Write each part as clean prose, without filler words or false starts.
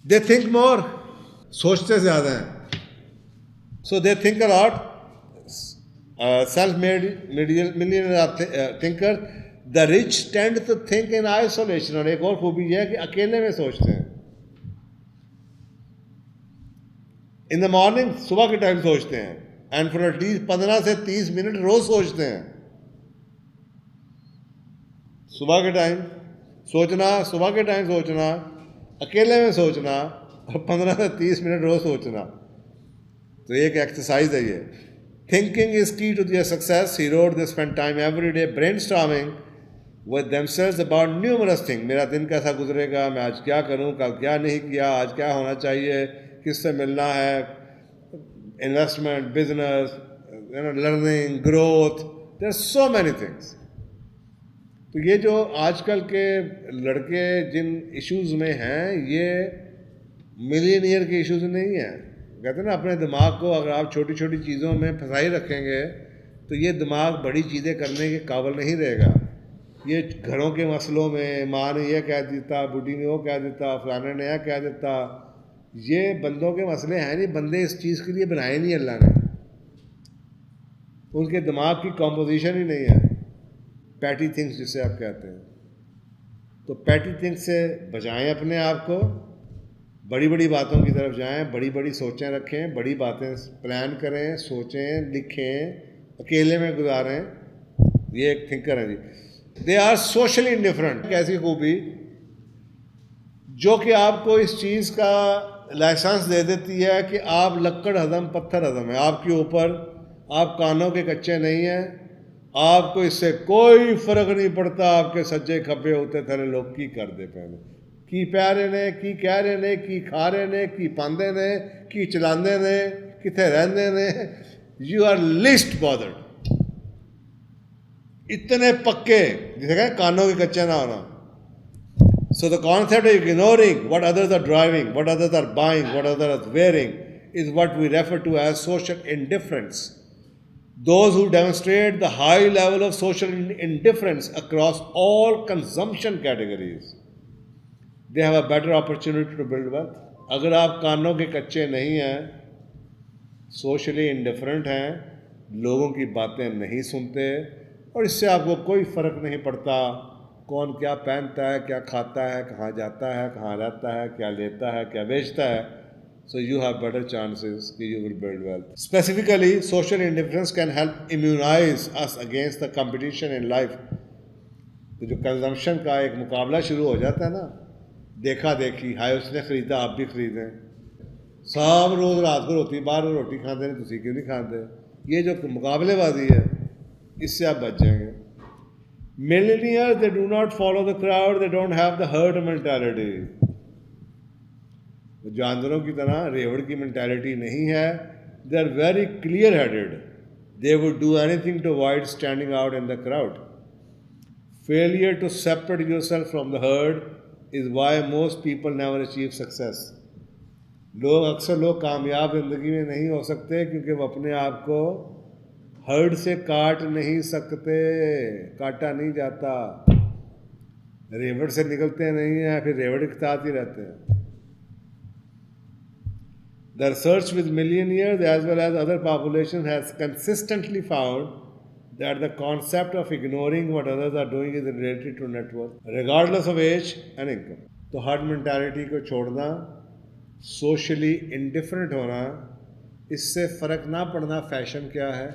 They think more, सोचते ज़्यादा हैं, so they think a lot. Self-made millionaire thinker. The rich tend to think in isolation. और एक और खूबी यह है कि अकेले में सोचते हैं. इन द मॉर्निंग, सुबह के टाइम सोचते हैं, एंड फॉर एटलीस्ट 15 से 30 मिनट रोज सोचते हैं. सुबह के टाइम सोचना, सुबह के टाइम सोचना, अकेले में सोचना, और 15 से 30 मिनट रोज सोचना. तो एक एक्सरसाइज है ये. Thinking is key to their success. He wrote they spend time every day brainstorming with themselves about numerous thing. मेरा दिन कैसा गुजरेगा, मैं आज क्या करूं, कल क्या नहीं किया, आज क्या होना चाहिए, किससे मिलना है, investment, business, learning, growth. There are so many things. तो ये जो आजकल के लड़के जिन इश्यूज़ में हैं, ये मिलियनियर के इश्यूज़ नहीं हैं. कहते हैं ना, अपने दिमाग को अगर आप छोटी छोटी चीज़ों में फंसाई रखेंगे तो ये दिमाग बड़ी चीज़ें करने के काबिल नहीं रहेगा. ये घरों के मसलों में माँ ने यह कह देता, बूढ़ी ने वो कह देता, फलाने ने यह कह देता, ये बंदों के मसले हैं नहीं. बंदे इस चीज़ के लिए बनाए नहीं अल्लाह ने. उनके दिमाग की कॉम्पोजिशन ही नहीं है. पैटी थिंग्स जिसे आप कहते हैं. तो पैटी थिंग्स से बचाएं अपने आप को. बड़ी बड़ी बातों की तरफ जाएं, बड़ी बड़ी सोचें रखें, बड़ी बातें प्लान करें, सोचें, लिखें, अकेले में गुजारें. ये एक थिंकर है जी. They are socially indifferent. कैसी खूबी जो कि आपको इस चीज़ का लाइसेंस दे देती है कि आप लक्कड़ हजम पत्थर हजम है आपके ऊपर. आप कानों के कच्चे नहीं हैं. आपको इससे कोई फर्क नहीं पड़ता आपके सज्जे खब्बे होते थे लोग की कर दे पहले, की प्यारे ने, की कह रहे ने, की खा रहे ने, की पांदे ने, की चलाते ने, किथे रहंदे ने. You are least bothered. इतने पक्के जिसे कहें कानों के कच्चे ना होना. So the concept of ignoring what others are driving, what others are buying, what others are wearing is what we refer to as social indifference. Those who demonstrate the high level of social indifference across all consumption categories, they have a better opportunity to build wealth. अगर आप कानों के कच्चे नहीं हैं, socially indifferent हैं, लोगों की बातें नहीं सुनते, और इससे आपको कोई फ़र्क नहीं पड़ता कौन क्या पहनता है, क्या खाता है, कहाँ जाता है, कहाँ रहता है, क्या लेता है, क्या बेचता है. So you have better chances that you will build wealth. Specifically, social indifference can help immunize us against the competition in life. तो जो कंजम्पशन का एक मुकाबला शुरू हो जाता है ना, देखा देखी, हाय उसने ख़रीदा आप भी ख़रीदें, सब रोज़ रात को रोटी बाहर रोटी खाते हैं, तुसी क्यों नहीं खाते. ये जो मुकाबलेबाजी है, इससे आप बच जाएंगे. Millionaires, they do not follow the crowd, they don't have the herd mentality. जानवरों की तरह रेवड़ की मेंटालिटी नहीं है. They are very clear headed. They would do anything to avoid standing out in the crowd. Failure to separate yourself from the herd is why most people never achieve success. अक्सर लोग कामयाब जिंदगी में नहीं हो सकते क्योंकि वो अपने आप को हर्ड से काट नहीं सकते. काटा नहीं जाता. रेवड़ से निकलते नहीं हैं, फिर रेवड़ के साथ ही रहते हैं. The research with millionaires as well as other populations has consistently found that the concept of ignoring what others are doing is related to net worth, regardless of age and income. तो herd mentality को छोड़ना, socially indifferent होना, इससे फ़र्क ना पड़ना fashion क्या है,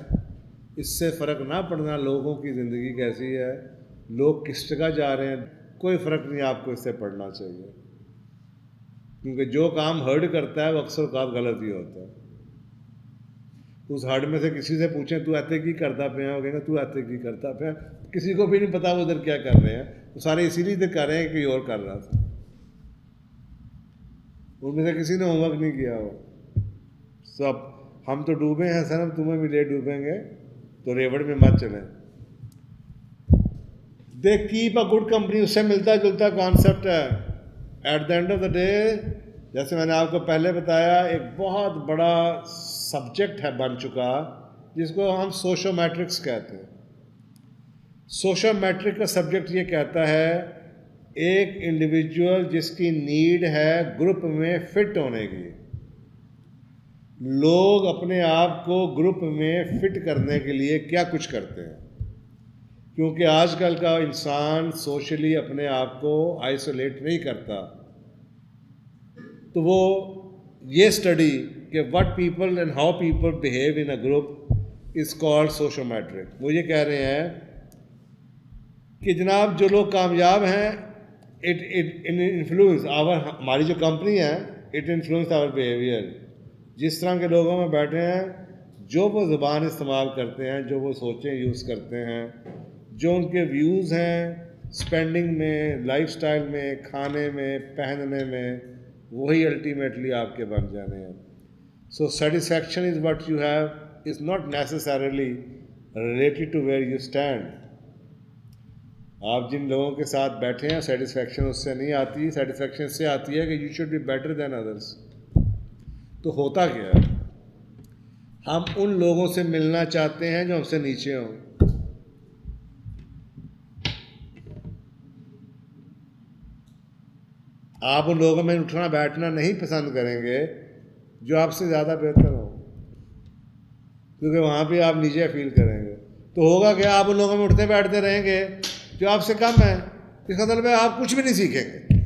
इससे फ़र्क ना पड़ना लोगों की ज़िंदगी कैसी है, लोग किस जगह जा रहे हैं, कोई फ़र्क नहीं आपको इससे पड़ना चाहिए. क्योंकि जो काम हर्ड करता है वो अक्सर औकात गलत ही होता है. उस हर्ड में से किसी से पूछें तू ऐसे की करता पे हो, कहेंगे तू ऐसे की करता पे. किसी को भी नहीं पता वो उधर क्या कर रहे हैं. वो सारे इसीलिए तो कर रहे हैं कि और कर रहा था. उनमें से किसी ने होमवर्क नहीं किया हो. सब हम तो डूबे हैं सर, हम तुम्हें भी ले डूबेंगे, तो रेवड़ में मत चलें. They keep a good company. उससे मिलता जुलता कॉन्सेप्ट है. At the end of the day, जैसे मैंने आपको पहले बताया, एक बहुत बड़ा सब्जेक्ट है बन चुका जिसको हम सोशोमेट्रिक्स कहते हैं. सोशोमेट्रिक का सब्जेक्ट ये कहता है एक इंडिविजुअल जिसकी नीड है ग्रुप में फिट होने की, लोग अपने आप को ग्रुप में फिट करने के लिए क्या कुछ करते हैं, क्योंकि आजकल का इंसान सोशली अपने आप को आइसोलेट नहीं करता, तो वो ये स्टडी कि what people and how people behave in a group is called sociometric. वो ये कह रहे हैं कि जनाब जो लोग कामयाब हैं, इट इन्फ्लुएंस आवर, हमारी जो कंपनी है, इट इन्फ्लुएंस आवर बिहेवियर। जिस तरह के लोगों में बैठे हैं, जो वो ज़ुबान इस्तेमाल करते हैं, जो वो सोचें यूज़ करते हैं, जो उनके व्यूज़ हैं स्पेंडिंग में, लाइफस्टाइल में, खाने में, पहनने में, वही अल्टीमेटली आपके बन जाने हैं। So satisfaction is what you have, is not necessarily related to where you stand. आप जिन लोगों के साथ बैठे हैं, सेटिस्फैक्शन उससे नहीं आती, सेटिस्फैक्शन इससे आती है कि you should be better than others. तो होता क्या है, हम उन लोगों से मिलना चाहते हैं जो हमसे नीचे हों। आप उन लोगों में उठना बैठना नहीं पसंद करेंगे जो आपसे ज़्यादा बेहतर हो, क्योंकि वहाँ पे आप नीचे फील करेंगे। तो होगा क्या, आप उन लोगों में उठते बैठते रहेंगे जो आपसे कम है, इसका मतलब है आप कुछ भी नहीं सीखेंगे।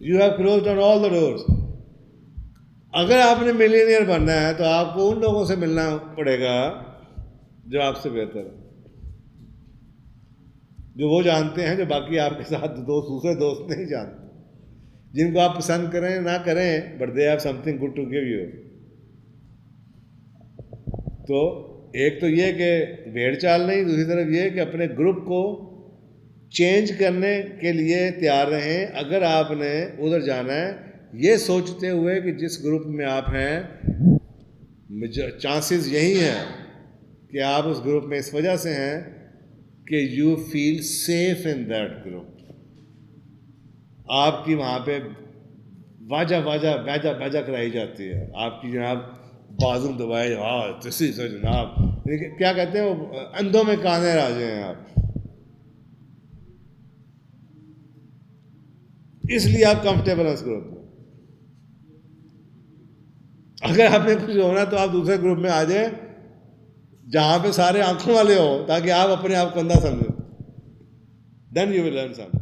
You have closed on all the doors. अगर आपने मिलियनियर बनना है तो आपको उन लोगों से मिलना पड़ेगा जो आपसे बेहतर है, जो वो जानते हैं, जो बाकी आपके साथ दूसरे दोस्त नहीं जानते, जिनको आप पसंद करें ना करें, but they have something good to give you. तो एक तो ये कि भेड़ चाल नहीं, दूसरी तरफ ये कि अपने ग्रुप को चेंज करने के लिए तैयार रहें। अगर आपने उधर जाना है, ये सोचते हुए कि जिस ग्रुप में आप हैं, चांसेस यही हैं कि आप उस ग्रुप में इस वजह से हैं कि you feel safe in that group. आपकी वहाँ पे वाजा कराई जाती है, आपकी जनाब बाजू दबाए, हाँ तसी से जनाब, क्या कहते हैं वो, अंधों में काने राजे हैं आप, इसलिए आप कंफर्टेबल हैं उस ग्रुप में। अगर आपने कुछ होना तो आप दूसरे ग्रुप में आ जाए जहाँ पे सारे आंखों वाले हो, ताकि आप अपने आप को अंधा समझो। Then you will learn something.